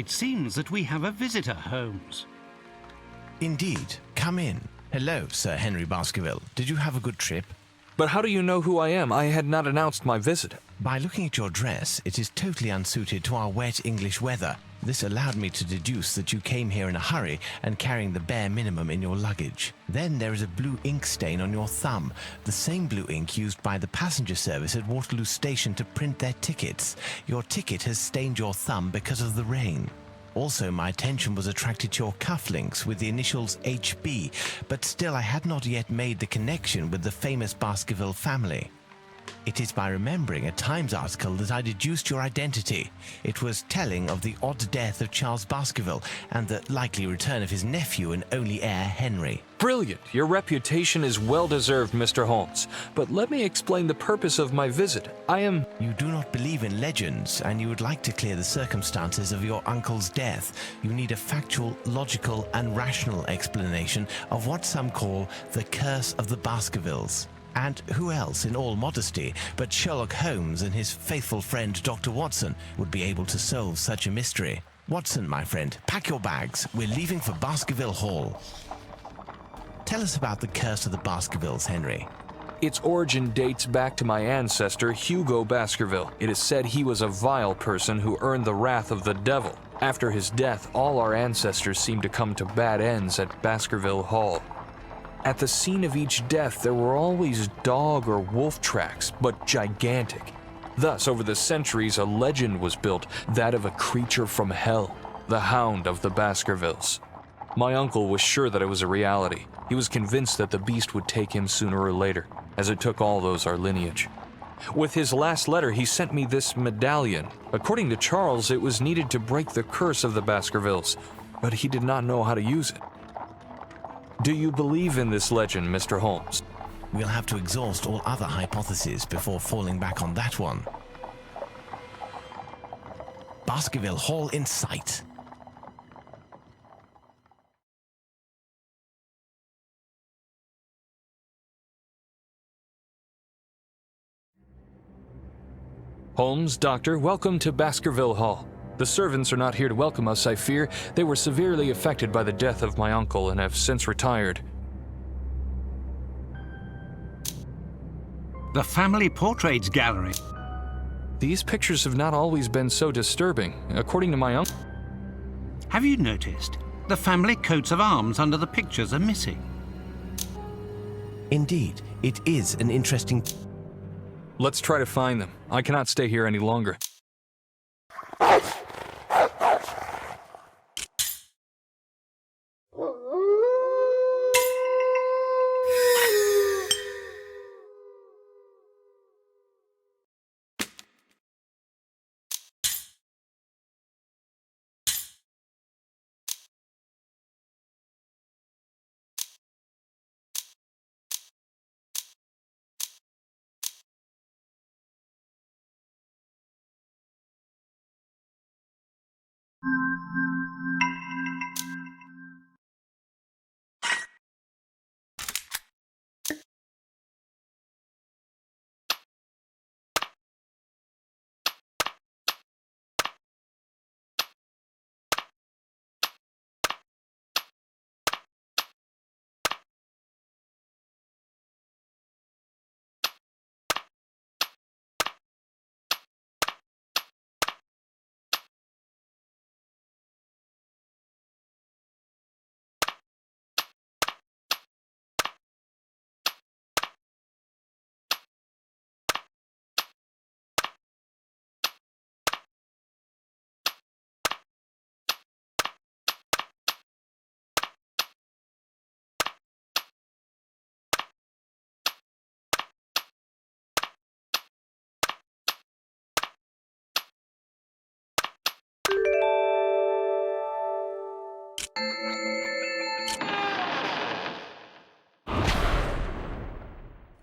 It seems that we have a visitor, Holmes. Indeed. Come in. Hello, Sir Henry Baskerville. Did you have a good trip? But how do you know who I am? I had not announced my visit. By looking at your dress, it is totally unsuited to our wet English weather. This allowed me to deduce that you came here in a hurry and carrying the bare minimum in your luggage. Then there is a blue ink stain on your thumb, the same blue ink used by the passenger service at Waterloo Station to print their tickets. Your ticket has stained your thumb because of the rain. Also, my attention was attracted to your cufflinks with the initials HB, but still I had not yet made the connection with the famous Baskerville family. It is by remembering a Times article that I deduced your identity. It was telling of the odd death of Charles Baskerville and the likely return of his nephew and only heir, Henry. Brilliant! Your reputation is well-deserved, Mr. Holmes. But let me explain the purpose of my visit. You do not believe in legends, and you would like to clear the circumstances of your uncle's death. You need a factual, logical, and rational explanation of what some call the curse of the Baskervilles. And who else, in all modesty, but Sherlock Holmes and his faithful friend Dr. Watson would be able to solve such a mystery? Watson, my friend, pack your bags. We're leaving for Baskerville Hall. Tell us about the curse of the Baskervilles, Henry. Its origin dates back to my ancestor, Hugo Baskerville. It is said he was a vile person who earned the wrath of the devil. After his death, all our ancestors seemed to come to bad ends at Baskerville Hall. At the scene of each death, there were always dog or wolf tracks, but gigantic. Thus, over the centuries, a legend was built, that of a creature from hell, the Hound of the Baskervilles. My uncle was sure that it was a reality. He was convinced that the beast would take him sooner or later, as it took all those our lineage. With his last letter, he sent me this medallion. According to Charles, it was needed to break the curse of the Baskervilles, but he did not know how to use it. Do you believe in this legend, Mr. Holmes? We'll have to exhaust all other hypotheses before falling back on that one. Baskerville Hall in sight. Holmes, Doctor, welcome to Baskerville Hall. The servants are not here to welcome us, I fear. They were severely affected by the death of my uncle and have since retired. The family portraits gallery. These pictures have not always been so disturbing. According to my uncle... Have you noticed? The family coats of arms under the pictures are missing. Indeed, it is an interesting... Let's try to find them. I cannot stay here any longer.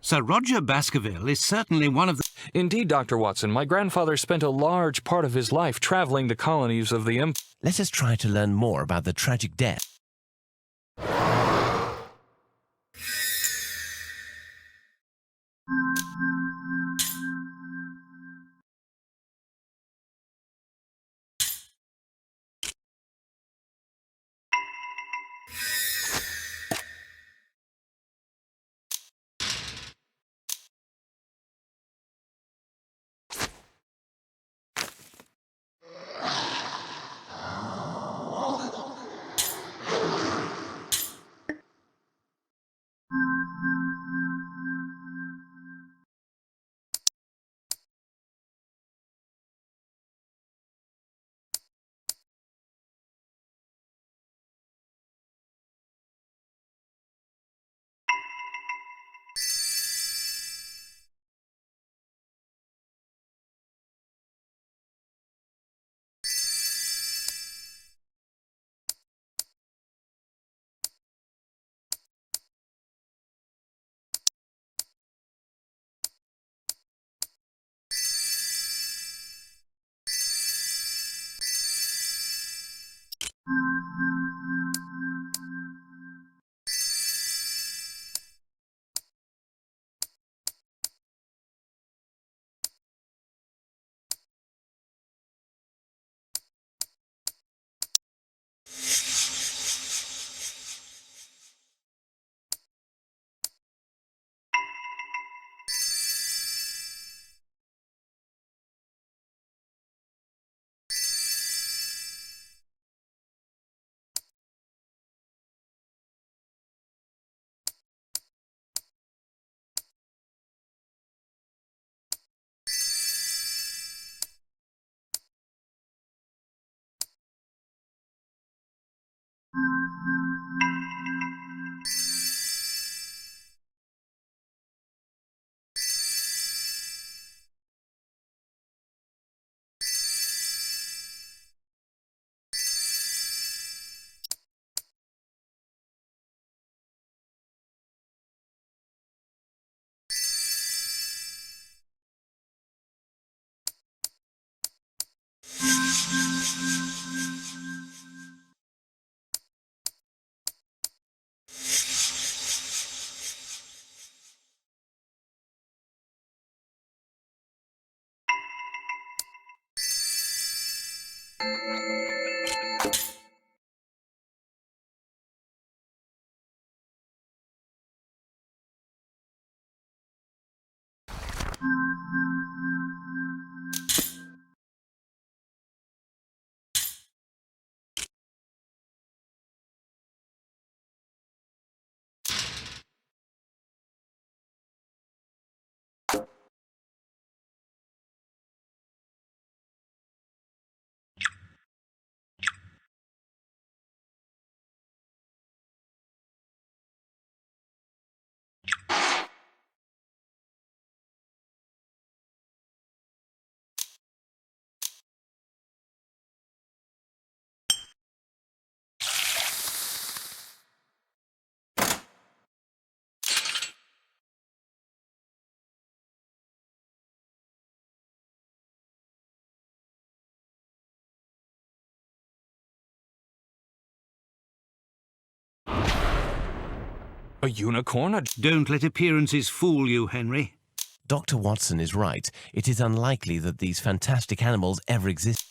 Sir Roger Baskerville is certainly one of the... Indeed, Dr. Watson, my grandfather spent a large part of his life traveling the colonies of the Empire. Let us try to learn more about the tragic death. A unicorn? Don't let appearances fool you, Henry. Dr. Watson is right. It is unlikely that these fantastic animals ever existed.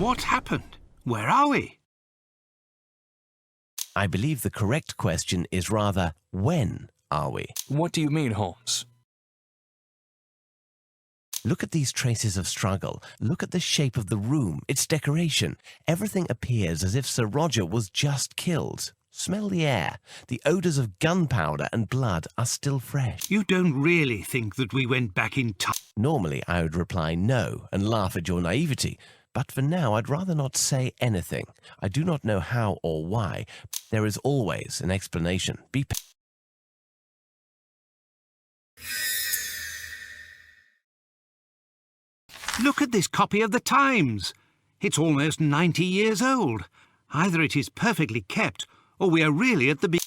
What happened? Where are we? I believe the correct question is rather, when are we? What do you mean, Holmes? Look at these traces of struggle. Look at the shape of the room, its decoration. Everything appears as if Sir Roger was just killed. Smell the air. The odours of gunpowder and blood are still fresh. You don't really think that we went back in time? Normally, I would reply no and laugh at your naivety, but for now I'd rather not say anything. I do not know how or why. There is always an explanation. Be Look at this copy of the Times. It's almost 90 years old. Either it is perfectly kept, or we are really at the beginning.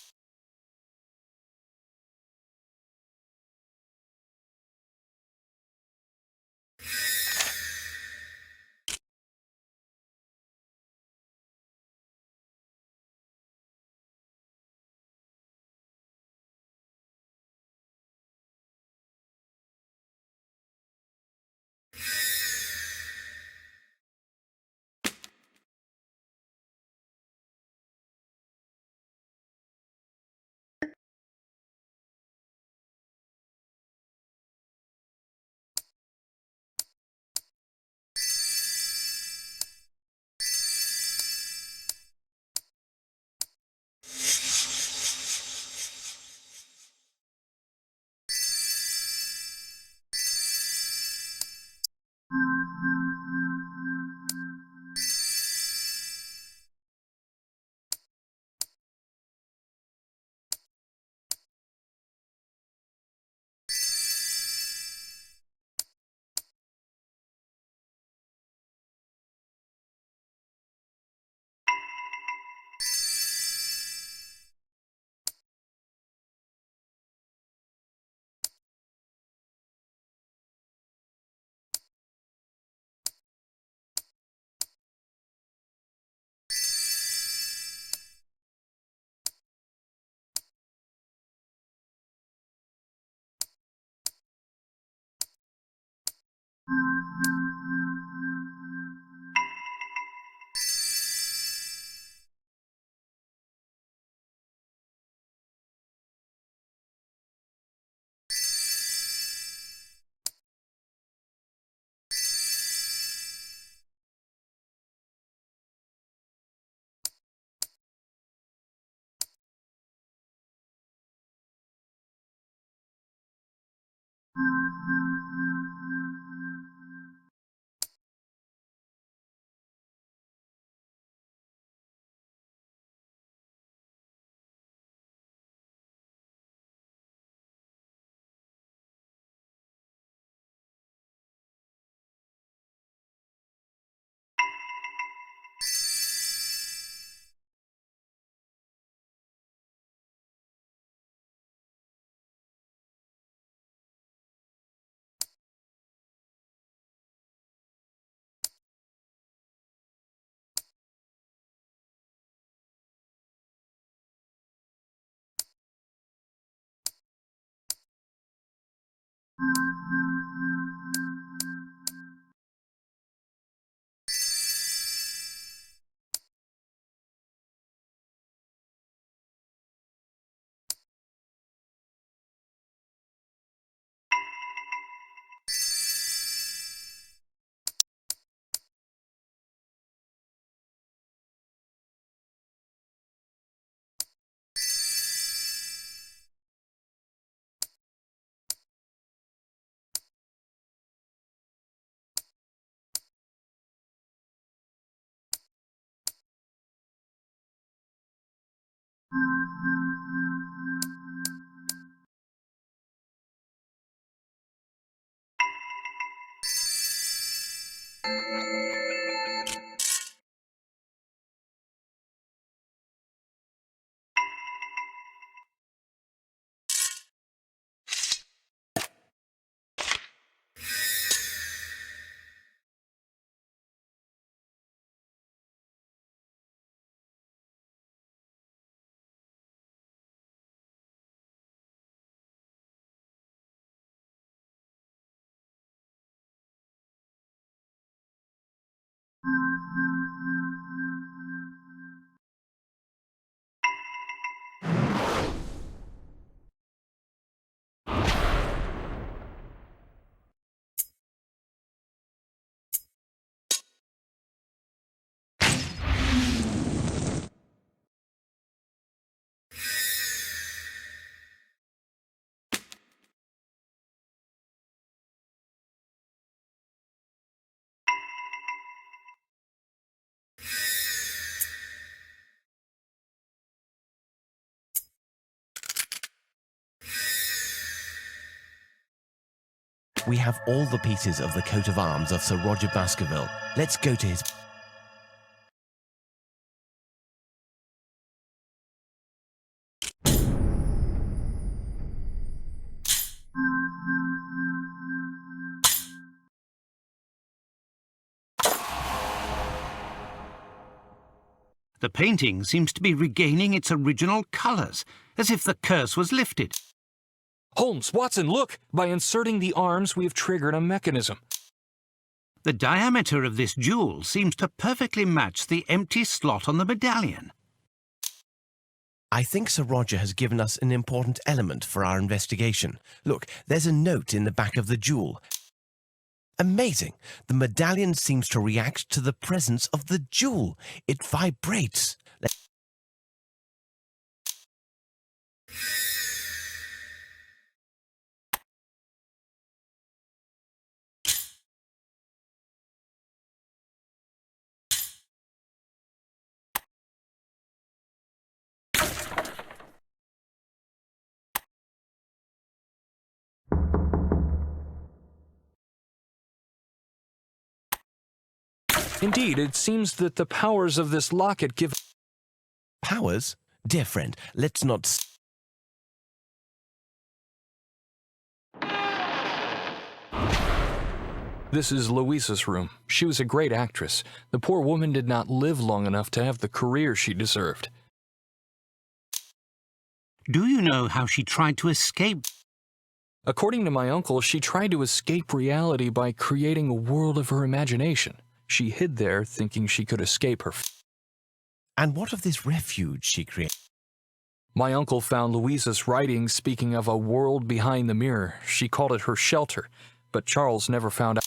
We have all the pieces of the coat of arms of Sir Roger Baskerville. Let's go to his... The painting seems to be regaining its original colours, as if the curse was lifted. Holmes, Watson, look! By inserting the arms, we have triggered a mechanism. The diameter of this jewel seems to perfectly match the empty slot on the medallion. I think Sir Roger has given us an important element for our investigation. Look, there's a note in the back of the jewel. Amazing! The medallion seems to react to the presence of the jewel. It vibrates. Indeed, it seems that the powers of this locket give... Powers? Dear friend, let's not... This is Louisa's room. She was a great actress. The poor woman did not live long enough to have the career she deserved. Do you know how she tried to escape? According to my uncle, she tried to escape reality by creating a world of her imagination. She hid there, thinking she could escape her. And what of this refuge she created? My uncle found Louisa's writings speaking of a world behind the mirror. She called it her shelter, but Charles never found out.